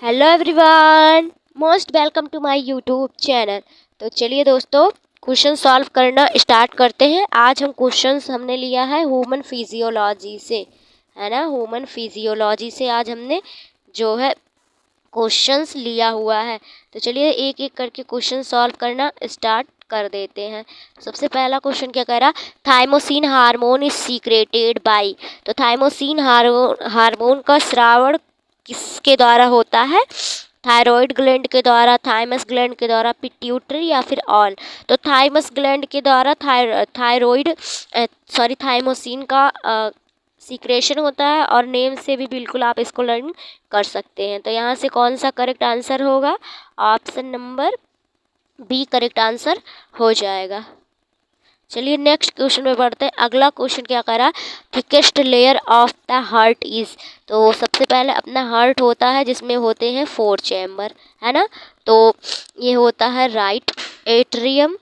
Hello everyone, most welcome to my YouTube channel. तो चलिए दोस्तों, क्वेश्चन सॉल्व करना स्टार्ट करते हैं। आज हम क्वेश्चंस हमने लिया है ह्यूमन फिजियोलॉजी से, है ना। ह्यूमन फिजियोलॉजी से आज हमने जो है क्वेश्चंस लिया हुआ है। तो चलिए एक एक करके क्वेश्चन सॉल्व करना स्टार्ट कर देते हैं। सबसे पहला क्वेश्चन क्या कह रहा, thymosin hormone is secreted by. तो थाइमोसिन हार्मोन का स्रावण किसके द्वारा होता है? थायराइड ग्लैंड के द्वारा, थाइमस ग्लैंड के द्वारा, पिट्यूटरी या फिर ऑल। तो थाइमस ग्लैंड के द्वारा थाइमोसिन का सीक्रेशन होता है, और नेम से भी बिल्कुल आप इसको लर्न कर सकते हैं। तो यहाँ से कौन सा करेक्ट आंसर होगा? Option number B correct answer हो जाएगा। चलिए नेक्स्ट क्वेश्चन में बढ़ते हैं। अगला क्वेश्चन क्या कह रहा है, thickest layer of the heart is. तो सबसे पहले अपना हार्ट होता है जिसमें होते हैं 4 चैम्बर, है ना। तो ये होता है राइट एट्रियम,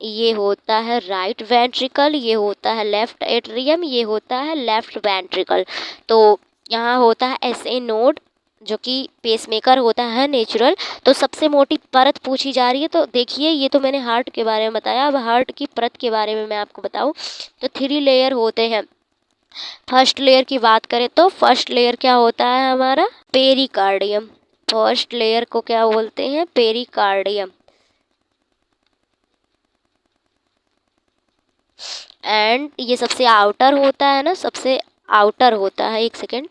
ये होता है राइट वेंट्रिकल, ये होता है लेफ्ट एट्रियम, ये होता है लेफ्ट वेंट्रिकल। तो यहाँ होता है SA नोड जो कि पेसमेकर होता है नेचुरल। तो सबसे मोटी परत पूछी जा रही है। तो देखिए, ये तो मैंने हार्ट के बारे में बताया, अब हार्ट की परत के बारे में मैं आपको बताऊं तो 3 लेयर होते हैं। फर्स्ट लेयर की बात करें तो फर्स्ट लेयर क्या होता है हमारा? पेरिकार्डियम। फर्स्ट लेयर को क्या बोलते हैं? पेरिकार्डियम। एंड ये सबसे आउटर होता है ना, सबसे आउटर होता है, एक सेकेंड,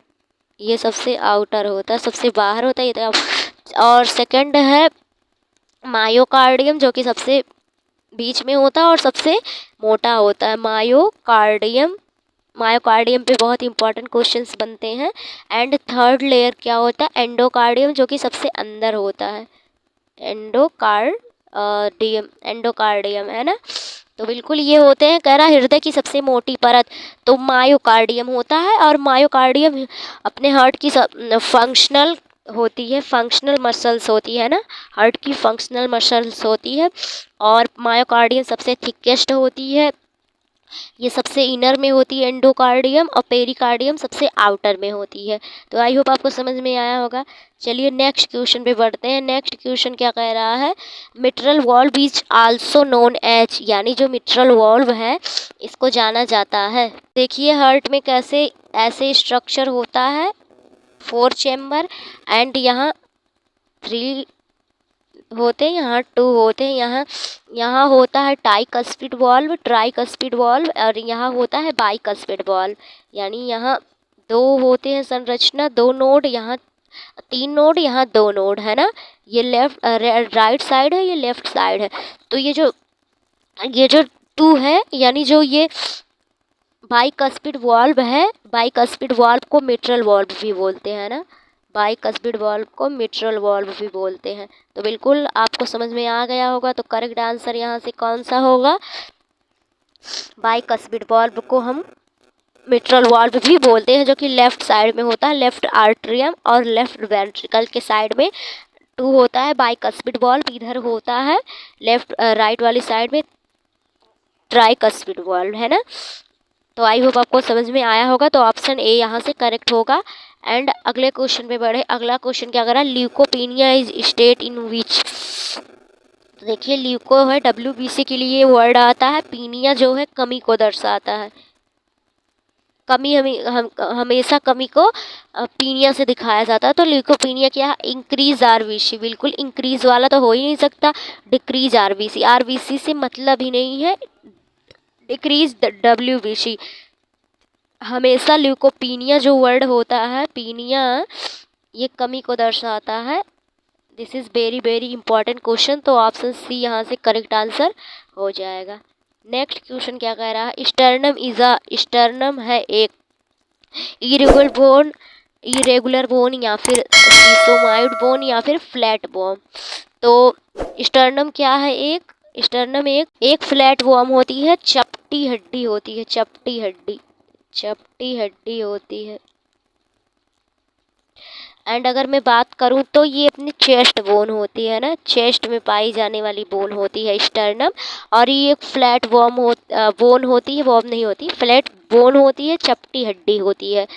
ये सबसे आउटर होता है, सबसे बाहर होता है ये तो। और सेकंड है मायोकार्डियम जो कि सबसे बीच में होता है और सबसे मोटा होता है, मायोकार्डियम। मायोकार्डियम पे बहुत इंपॉर्टेंट क्वेश्चंस बनते हैं। एंड थर्ड लेयर क्या होता है? एंडोकार्डियम जो कि सबसे अंदर होता है, एंडोकार्डियम है ना। तो बिल्कुल ये होते हैं, कह रहा हृदय की सबसे मोटी परत तो मायोकार्डियम होता है। और मायोकार्डियम अपने हार्ट की फंक्शनल होती है, फंक्शनल मसल्स होती है ना, हार्ट की फंक्शनल मसल्स होती है। और मायोकार्डियम सबसे थिकेस्ट होती है, ये सबसे इनर में होती है एंडोकार्डियम, और पेरिकार्डियम सबसे आउटर में होती है। तो आई होप आपको समझ में आया होगा। चलिए नेक्स्ट क्वेश्चन पे बढ़ते हैं। नेक्स्ट क्वेश्चन क्या कह रहा है, mitral valve is also known as, यानी जो मिट्रल वॉल्व है इसको जाना जाता है। देखिए हार्ट में कैसे ऐसे स्ट्रक्चर होता है, 4 चैम्बर, एंड यहाँ 3 होते हैं, यहाँ 2 होते हैं, यहाँ होता है टाइकस्पिड वॉल्व, ट्राइकस्पिड वॉल्व, और यहाँ होता है बाइकस्पिड वॉल्व। यानी यहाँ 2 होते हैं संरचना, 2 नोड, यहाँ 3 नोड, यहाँ 2 नोड, है ना। ये लेफ्ट राइट साइड है, ये लेफ्ट साइड है। तो ये जो 2 है, यानी जो ये बाइकस्पिड वॉल्व है, बाइकस्पिड वॉल्व को मिट्रल वॉल्व भी बोलते हैं ना, बाइकस्पिड वॉल्व को मिट्रल वॉल्व भी बोलते हैं। तो बिल्कुल आपको समझ में आ गया होगा। तो करेक्ट आंसर यहाँ से कौन सा होगा? बाइकस्पिड वॉल्व को हम मिट्रल वॉल्व भी बोलते हैं, जो कि लेफ्ट साइड में होता है, लेफ्ट आर्टरियम और लेफ्ट वेंट्रिकल के साइड में 2 होता है बाइकस्पिड वॉल्व, इधर होता है लेफ्ट राइट वाली साइड में ट्राइकस्पिड वॉल्व, है ना। तो आई होप आपको समझ में आया होगा। तो ऑप्शन ए यहाँ से करेक्ट होगा। एंड अगले क्वेश्चन पे बढ़े। अगला क्वेश्चन क्या कर रहा है, ल्यूकोपीनिया इज स्टेट इन विच। तो देखिए ल्यूको है, WBC के लिए वर्ड आता है, पीनिया जो है कमी को दर्शाता है, कमी हमेशा कमी को पीनिया से दिखाया जाता है। तो ल्यूकोपीनिया क्या है? इंक्रीज RBC, बिल्कुल इंक्रीज वाला तो हो ही नहीं सकता, डिक्रीज RBC, RBC से मतलब ही नहीं है, डिक्रीज WBC। हमेशा ल्यूकोपीनिया जो वर्ड होता है, पीनिया, ये कमी को दर्शाता है। This is very very important question. तो ऑप्शन सी यहाँ से करेक्ट आंसर हो जाएगा। नेक्स्ट क्वेश्चन क्या कह रहा है, स्टर्नम है एक इरेगुलर बोन या फिर सीसोमाइड बोन या फिर फ्लैट बोन। तो स्टर्नम क्या है? स्टर्नम एक फ्लैट बोन होती है, चपटी हड्डी होती है, चपटी हड्डी होती है। एंड अगर मैं बात करूं तो ये अपनी चेस्ट बोन होती है ना, चेस्ट में पाई जाने वाली बोन होती है स्टर्नम। और ये एक फ्लैट बोन होती है, वॉर्म नहीं होती, फ्लैट बोन होती है, चपटी हड्डी होती है।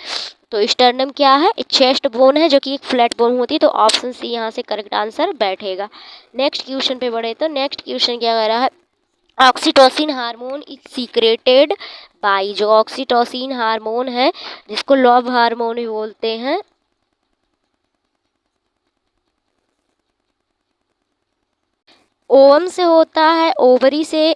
तो स्टर्नम क्या है, चेस्ट बोन है जो कि एक फ्लैट बोन होती है, तो ऑप्शन सी यहाँ से करेक्ट आंसर बैठेगा। नेक्स्ट क्वेश्चन पे बढ़े तो नेक्स्ट क्वेश्चन क्या कह रहा है, oxytocin hormone is secreted by, जो ऑक्सीटोसिन हार्मोन है जिसको लव हार्मोन भी बोलते हैं, ओवम से होता है, ओवरी से,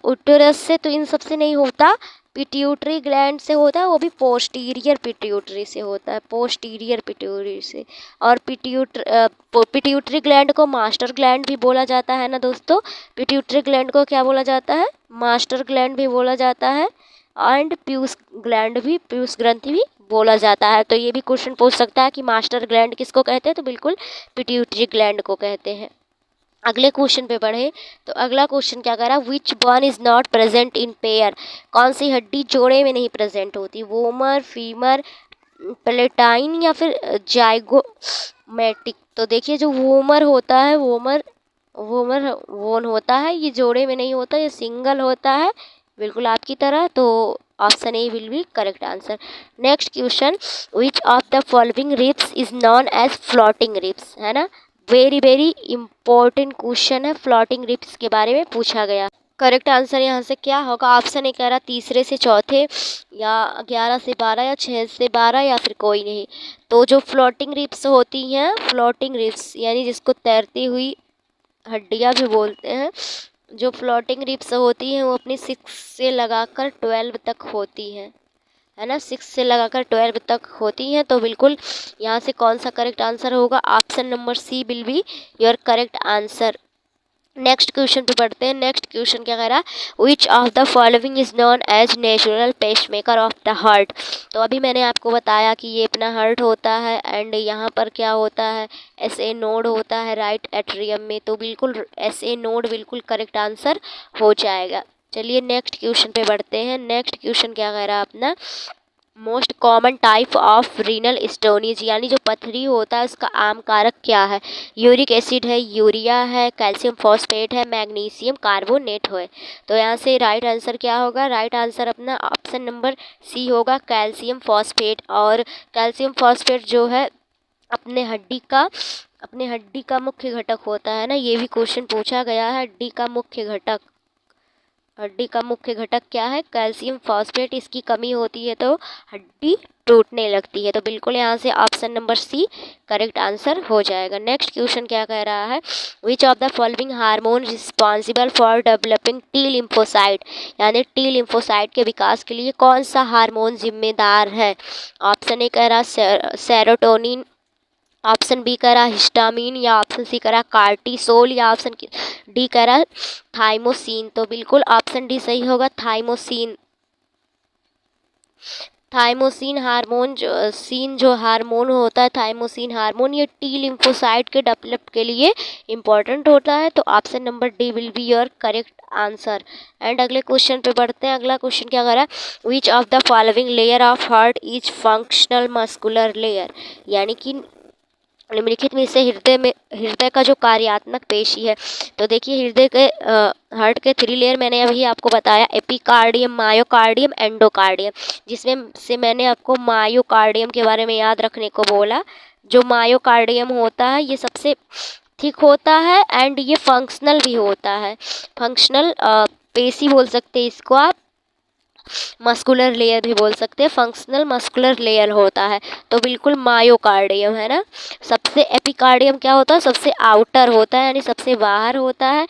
उटरस से, तो इन सब से नहीं होता, पिट्यूटरी ग्लैंड से होता है, वो भी पोस्टीरियर पिट्यूटरी से होता है, पोस्टीरियर पिट्यूटरी से। और पिट्यूटरी ग्लैंड को मास्टर ग्लैंड भी बोला जाता है ना दोस्तों, पिट्यूटरी ग्लैंड को क्या बोला जाता है, मास्टर ग्लैंड भी बोला जाता है, एंड पीयूष ग्लैंड भी, पीयूष ग्रंथि भी बोला जाता है। तो ये भी क्वेश्चन पूछ सकता है कि मास्टर ग्लैंड किसको कहते हैं, तो बिल्कुल पिट्यूटरी ग्लैंड को कहते हैं। अगले क्वेश्चन पे बढ़े तो अगला क्वेश्चन क्या कह रहा है, which one is not present in pair, कौन सी हड्डी जोड़े में नहीं प्रेजेंट होती, वोमर, फीमर, प्लेटाइन या फिर जाइगोमैटिक। तो देखिए जो वोमर होता है, वोमर वोन होता है, ये जोड़े में नहीं होता, ये सिंगल होता है, बिल्कुल आपकी तरह। तो option A will be correct answer. Next question, which of the following ribs is known as floating ribs, है ना, वेरी वेरी इंपॉर्टेंट क्वेश्चन है, फ्लोटिंग रिब्स के बारे में पूछा गया। करेक्ट आंसर यहाँ से क्या होगा, ऑप्शन ए कह रहा तीसरे से चौथे, या 11 से 12, या 6 से 12, या फिर कोई नहीं। तो जो फ्लोटिंग रिब्स होती हैं, फ्लोटिंग रिब्स यानी जिसको तैरती हुई हड्डियाँ भी बोलते हैं, जो फ्लोटिंग रिब्स होती हैं वो अपनी 6 से लगाकर 12 तक होती हैं, है ना, 6 से लगाकर 12 तक होती हैं। तो बिल्कुल यहाँ से कौन सा करेक्ट आंसर होगा, option number C will be your correct answer. Next question पे पढ़ते हैं। नेक्स्ट क्वेश्चन क्या कह रहा है, which of the following is known as natural pacemaker of the heart. तो अभी मैंने आपको बताया कि ये अपना हार्ट होता है, एंड यहाँ पर क्या होता है, SA नोड होता है राइट एट्रियम में, तो बिल्कुल SA नोड बिल्कुल करेक्ट आंसर हो जाएगा। चलिए नेक्स्ट क्वेश्चन पे बढ़ते हैं। नेक्स्ट क्वेश्चन क्या कह रहा है अपना, most common type of renal stones, यानी जो पथरी होता है उसका आम कारक क्या है, यूरिक एसिड है, यूरिया है, कैल्शियम फॉस्फेट है, मैग्नीशियम कार्बोनेट है। तो यहाँ से राइट आंसर क्या होगा, राइट आंसर अपना ऑप्शन नंबर सी होगा, कैल्शियम फॉस्फेट। और कैल्शियम फॉस्फेट जो है अपने हड्डी का मुख्य घटक होता है ना, ये भी क्वेश्चन पूछा गया है, हड्डी का मुख्य घटक क्या है, कैल्शियम फॉस्फेट, इसकी कमी होती है तो हड्डी टूटने लगती है। तो बिल्कुल यहाँ से option number C correct answer हो जाएगा। नेक्स्ट क्वेश्चन क्या कह रहा है, which of the following hormone responsible for developing T lymphocyte, यानी टी लिम्फोसाइट के विकास के लिए कौन सा हार्मोन जिम्मेदार है। ऑप्शन ए कह रहा सेरोटोनिन, ऑप्शन बी कह रहा हिस्टामिन, या ऑप्शन सी कह रहा कार्टिसोल, या ऑप्शन डी कह रहा थाइमोसिन। तो बिल्कुल ऑप्शन डी सही होगा, थाइमोसिन। थाइमोसिन हार्मोन जो हार्मोन होता है, थाइमोसिन हार्मोन, ये टी लिम्फोसाइट के डेवलप के लिए इम्पॉर्टेंट होता है। तो option number D will be your correct answer. And अगले क्वेश्चन पे बढ़ते हैं। अगला क्वेश्चन क्या कर रहा है, which of the following layer of heart is functional muscular layer, यानी कि निम्नलिखित में से हृदय का जो कार्यात्मक पेशी है। तो देखिए हृदय के हार्ट के 3 लेयर मैंने अभी आपको बताया, एपिकार्डियम, मायोकार्डियम, एंडोकार्डियम, जिसमें से मैंने आपको मायोकार्डियम के बारे में याद रखने को बोला। जो मायोकार्डियम होता है ये सबसे थिक होता है, एंड ये फंक्शनल भी होता है, फंक्शनल पेशी बोल सकते हैं इसको आप, मस्कुलर लेयर भी बोल सकते हैं, फंक्शनल मस्कुलर लेयर होता है। तो बिल्कुल मायोकार्डियम है ना। सबसे एपिकार्डियम क्या होता है, सबसे आउटर होता है, यानी सबसे बाहर होता है।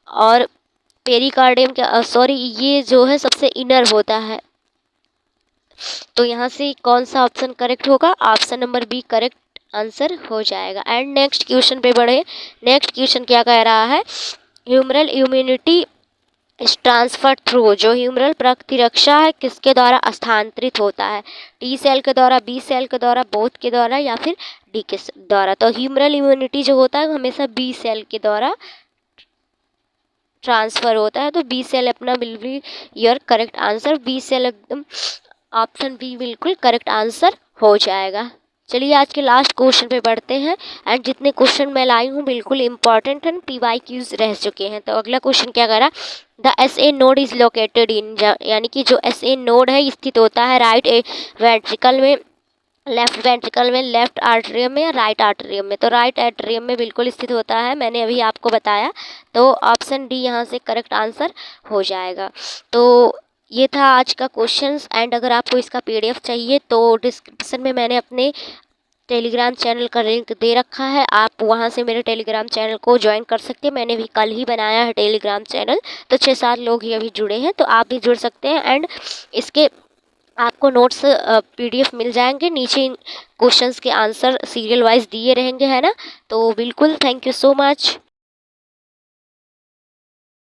और पेरिकार्डियम क्या, सॉरी, ये जो है सबसे इनर होता है। तो यहाँ से कौन सा ऑप्शन करेक्ट होगा, option number B correct answer हो जाएगा। एंड नेक्स्ट क्वेश्चन पे बढ़े। नेक्स्ट क्वेश्चन क्या कह रहा है, ह्यूमरल इम्यूनिटी ट्रांसफर थ्रू, जो ह्यूमरल प्रतिरक्षा है किसके द्वारा स्थानांतरित होता है, टी सेल के द्वारा, बी सेल के द्वारा, बोथ के द्वारा, या फिर डी के द्वारा। तो ह्यूमरल इम्यूनिटी जो होता है हमेशा बी सेल के द्वारा ट्रांसफर होता है। तो बी सेल अपना बिल्कुल your correct answer, B cell एकदम ऑप्शन बी बिल्कुल करेक्ट आंसर हो जाएगा। चलिए आज के लास्ट क्वेश्चन पे बढ़ते हैं। एंड जितने क्वेश्चन मैं लाई हूँ बिल्कुल इंपॉर्टेंट एंड PYQs रह चुके हैं। तो अगला क्वेश्चन क्या करा, the SA node is located in, यानी कि जो SA नोड है स्थित होता है राइट वेंट्रिकल में, लेफ्ट वेंट्रिकल में, लेफ्ट आर्टरियम में या राइट आर्टरियम में। तो राइट आर्टरियम में बिल्कुल स्थित होता है, मैंने अभी आपको बताया। तो ऑप्शन डी यहाँ से करेक्ट आंसर हो जाएगा। तो ये था आज का क्वेश्चंस। एंड अगर आपको इसका PDF चाहिए तो डिस्क्रिप्शन में मैंने अपने टेलीग्राम चैनल का लिंक दे रखा है, आप वहाँ से मेरे टेलीग्राम चैनल को ज्वाइन कर सकते हैं। मैंने भी कल ही बनाया है टेलीग्राम चैनल, तो 6-7 लोग ही अभी जुड़े हैं, तो आप भी जुड़ सकते हैं। एंड इसके आपको नोट्स PDF मिल जाएंगे, नीचे क्वेश्चंस के आंसर सीरियल वाइज दिए रहेंगे, है ना। तो बिल्कुल थैंक यू सो मच।